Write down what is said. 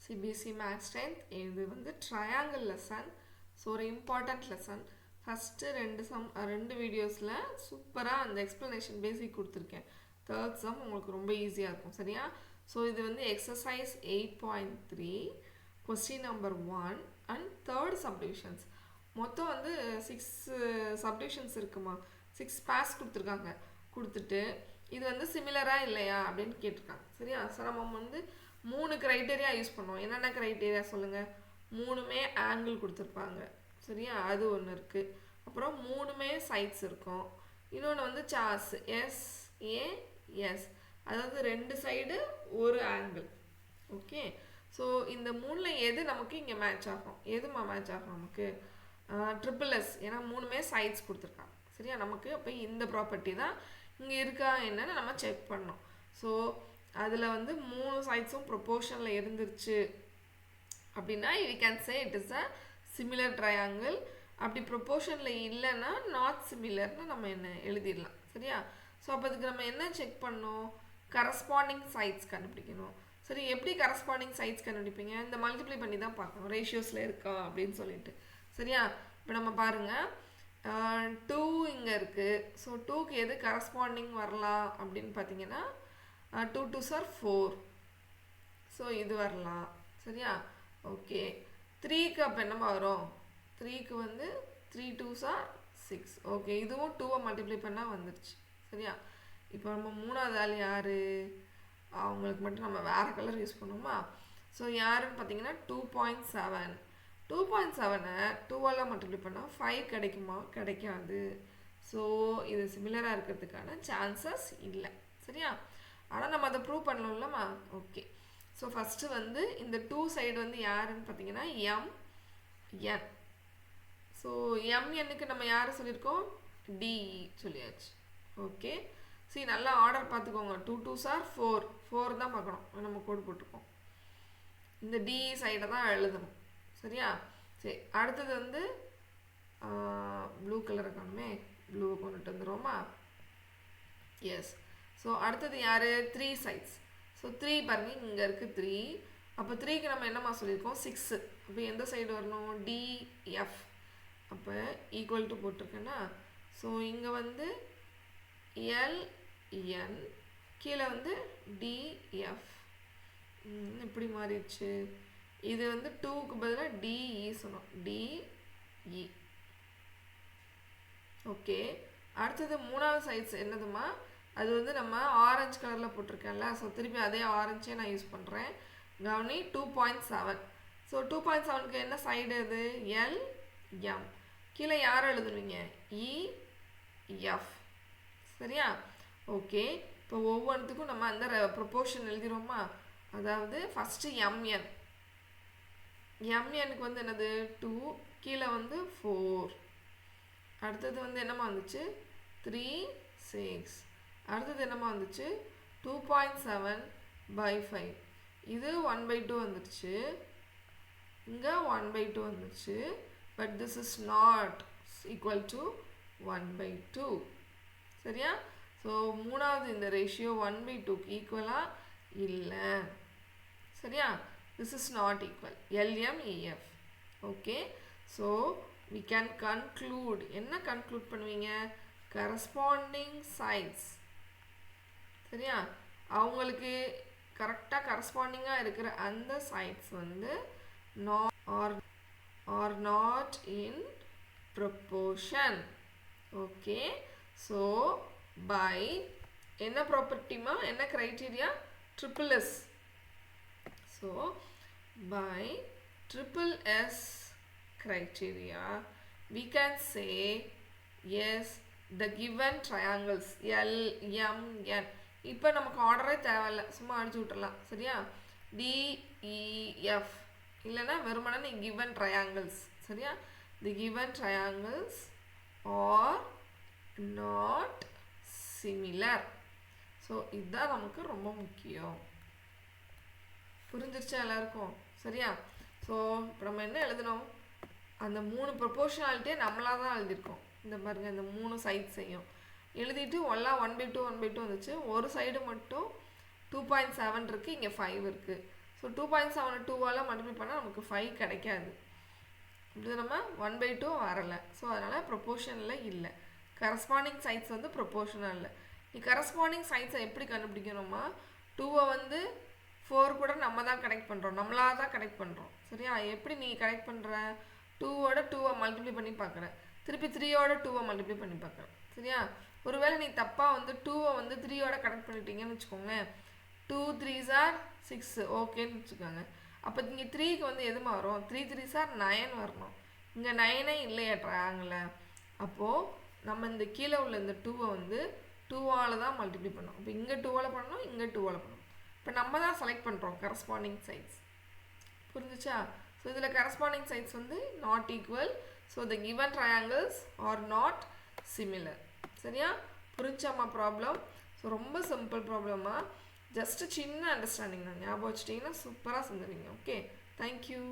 CBSE Maths 10th இது வந்து triangle lesson. So ஒரு இம்பார்ட்டண்ட் லெசன். ஃபஸ்ட்டு ரெண்டு வீடியோஸில் சூப்பராக அந்த எக்ஸ்ப்ளனேஷன் பேசிக் கொடுத்துருக்கேன். தேர்ட் சம் உங்களுக்கு ரொம்ப ஈஸியாக இருக்கும். சரியா? ஸோ இது வந்து exercise 8.3 question number 1 and third subdivisions. மொத்தம் வந்து 6 சப்டிவிஷன்ஸ் இருக்குமா, 6 பேர்ஸ் கொடுத்துருக்காங்க. கொடுத்துட்டு இது வந்து சிமிலராக இல்லையா அப்படின்னு கேட்டிருக்காங்க. சரியா? ஸோ நம்ம வந்து 3 க்ரைட்டீரியா யூஸ் பண்ணுவோம். என்னென்ன க்ரைட்டீரியா சொல்லுங்கள்? 3மே ஆங்கிள் கொடுத்துருப்பாங்க. சரியா? அது ஒன்று இருக்குது. அப்புறம் 3மே சைட்ஸ் இருக்கும். இன்னொன்று வந்து சார்ஸ் SAS, அதாவது 2 சைடு ஒரு ஆங்கிள். ஓகே. ஸோ இந்த 3ல் எது நமக்கு இங்கே மேட்ச் ஆகும்? எதுமா மேட்ச் ஆகும் நமக்கு? SSS, ஏன்னா 3மே சைட்ஸ் கொடுத்துருக்காங்க. சரியா? நமக்கு அப்போ இந்த ப்ராப்பர்ட்டி தான் இங்கே இருக்கா என்னன்னு நம்ம செக் பண்ணோம். ஸோ அதில் வந்து 3 சைட்ஸும் ப்ரொப்போர்ஷனில் இருந்துருச்சு அப்படின்னா we can say it is a similar triangle. அப்படி ப்ரொப்போர்ஷனில் இல்லைன்னா நாட் சிமிலர்னு நம்ம என்ன எழுதிடலாம். சரியா? ஸோ அப்போ அதுக்கு நம்ம என்ன செக் பண்ணோம்? கரஸ்பாண்டிங் சைட்ஸ் கண்டுபிடிக்கணும். சரி, எப்படி கரஸ்பாண்டிங் சைட்ஸ் கண்டுபிடிப்பீங்க? இந்த மல்டிப்ளை பண்ணி தான் பார்க்கணும், ரேஷியோஸில் இருக்கா அப்படின்னு சொல்லிட்டு. சரியா? இப்போ நம்ம பாருங்கள், 2 இங்கே இருக்குது. ஸோ 2க்கு எது கரஸ்பாண்டிங் வரலாம் அப்படின்னு பார்த்தீங்கன்னா 2 2s are 4. ஸோ இது வரலாம். சரியா? ஓகே. 3க்கு அப்போ என்னமா வரும்? 3க்கு வந்து 3 2s are 6. ஓகே, இதுவும் 2வை மல்டிப்ளை பண்ணால் வந்துருச்சு. சரியா? இப்போ நம்ம 3வது ஆள் யார்? அவங்களுக்கு மட்டும் நம்ம வேறு கலர் யூஸ் பண்ணுவோமா? ஸோ யாருன்னு பார்த்தீங்கன்னா 2.7. 2.7-ஐ 2ஆல் மல்டிப்ளை பண்ணால் 5 கிடைக்குமா? கிடைக்காது. ஸோ இது சிமிலராக இருக்கிறதுக்கான சான்சஸ் இல்லை. சரியா? ஆனால் நம்ம அதை ப்ரூவ் பண்ணலாம்லம்மா. ஓகே. ஸோ ஃபஸ்ட்டு வந்து இந்த 2 சைடு வந்து யாருன்னு பார்த்தீங்கன்னா MN. ஸோ MNக்கு நம்ம யாரை சொல்லியிருக்கோம்? DE சொல்லியாச்சு. ஓகே. சரி, நல்லா ஆர்டர் பார்த்துக்கோங்க. 2 2s are 4. 4 தான் பார்க்கணும், நம்ம கோடு போட்டிருக்கோம். இந்த DE சைடை தான் எழுதணும். சரியா? சரி, அடுத்தது வந்து ப்ளூ கலரை காணுமே, ப்ளூவை கொண்டுட்டு வந்துடுவோமா? எஸ். ஸோ அடுத்தது யார்? 3 சைட்ஸ். ஸோ 3 பாருங்க, இங்கே இருக்குது 3. அப்போ 3க்கு நம்ம என்னம்மா சொல்லியிருக்கோம்? 6. அப்போ எந்த சைடு வரணும்? DF. அப்போ ஈக்குவல் டு போட்டிருக்கேன்னா, ஸோ இங்கே வந்து LN, கீழே வந்து DF. இப்படி மாறிடுச்சு. இது வந்து 2க்கு பதிலாக DE சொன்னோம், DE. ஓகே. அடுத்தது 3வது சைட்ஸ் என்னதுமா? அது வந்து நம்ம ஆரஞ்சு கலரில் போட்டிருக்கேன்ல. ஸோ திருப்பி அதே ஆரஞ்சே நான் யூஸ் பண்ணுறேன். கவனி, 2.7. ஸோ 2.7க்கு என்ன சைடு அது? LM. கீழே யாரை எழுதுவீங்க? EF. சரியா? ஓகே. இப்போ ஒவ்வொன்றுத்துக்கும் நம்ம அந்த ப்ரொப்போர்ஷன் எழுதிடுவோமா? அதாவது ஃபஸ்ட்டு MN. MNக்கு வந்து என்னது? 2. கீழே வந்து 4. அடுத்தது வந்து என்னம்மா வந்துச்சு? 3 6. அடுத்தது என்னம்மா வந்துச்சு? 2.7/5. இது 1/2 வந்துடுச்சு. இங்கே 1/2 வந்துடுச்சு. But this is not equal to 1/2. சரியா? ஸோ 3வது இந்த ரேஷியோ 1/2க்கு ஈக்குவலாக இல்லை. சரியா? this is not equal. LMEF. okay, so we can conclude. என்ன conclude பண்ணுவீங்க? corresponding sides. சரியா? அவங்களுக்கு கரெக்டாக கரஸ்பாண்டிங்காக இருக்கிற அந்த சைட்ஸ் வந்து are not in proportion. okay, so by என்ன ப்ராப்பர்ட்டிமா, என்ன criteria? SSS. So by SSS criteria we can say yes, the given triangles LMN. இப்போ நமக்கு ஆர்டரே தேவையில்லை, சும்மா அடிச்சு விட்டுறலாம். சரியா? DEF இல்லைன்னா வெறுமனே given triangles. சரியா? the given triangles are not similar. So இதுதான் நமக்கு ரொம்ப முக்கியம். புரிஞ்சிருச்சா எல்லாருக்கும்? சரியா? ஸோ இப்போ நம்ம என்ன எழுதணும்? அந்த 3 ப்ரொப்போர்ஷனாலிட்டியே நம்மளாக தான் எழுதியிருக்கோம். இந்த பாருங்கள், இந்த 3 சைட்ஸையும் எழுதிட்டு ஒல்லா 1/2 வந்துச்சு. ஒரு சைடு மட்டும் 2.7 இருக்குது, இங்கே 5 இருக்குது. ஸோ 2.7 2ஆல் மல்டிப்ளை பண்ணால் நமக்கு 5 கிடைக்காது. இது நம்ம 1/2 வரலை. ஸோ அதனால் ப்ரொப்போர்ஷனில் இல்லை. கரஸ்பாண்டிங் சைட்ஸ் வந்து ப்ரொப்போர்ஷனல் இல்லை. நீ கரஸ்பாண்டிங் சைட்ஸை எப்படி கண்டுபிடிக்கணுமா, 2வை வந்து 4 கூட நம்ம தான் கனெக்ட் பண்ணுறோம், நம்மளாக தான் கனெக்ட் பண்ணுறோம். சரியா? எப்படி நீ கனெக்ட் பண்ணுற, 2வோட 2வை மல்டிப்ளை பண்ணி பார்க்குறேன், திருப்பி 3யோட 2வை மல்டிப்ளை பண்ணி பார்க்குறேன். சரியா? ஒருவேளை நீ தப்பாக வந்து 2வை வந்து 3யோட கனெக்ட் பண்ணிட்டீங்கன்னு வச்சுக்கோங்களேன், 2 3s are 6 ஓகேன்னு வச்சுக்கோங்க. அப்போ இங்கே 3க்கு வந்து எது வரும், 3 3s are 9 வரணும். இங்கே 9ஏ இல்லையா ட்ரையாங்கில். அப்போது நம்ம இந்த கீழே உள்ள இந்த 2வை வந்து 2ஆல் தான் மல்டிப்ளை பண்ணோம். இப்போ இங்கே 2ஆல் பண்ணணும், இங்கே 2ஆல் பண்ணணும். இப்போ நம்ம தான் செலக்ட் பண்ணுறோம் கரஸ்பாண்டிங் சைட்ஸ். புரிஞ்சுச்சா? ஸோ இதில் கரஸ்பாண்டிங் சைட்ஸ் வந்து not equal. So the given triangles R not similar. சரியா? புரிஞ்சாமா ப்ராப்ளம்? ஸோ ரொம்ப சிம்பிள் ப்ராப்ளமா, ஜஸ்ட்டு சின்ன அண்டர்ஸ்டாண்டிங் தான், ஞாபகம் வச்சுட்டிங்கன்னா சூப்பராக செஞ்சுருவீங்க. Okay, thank you.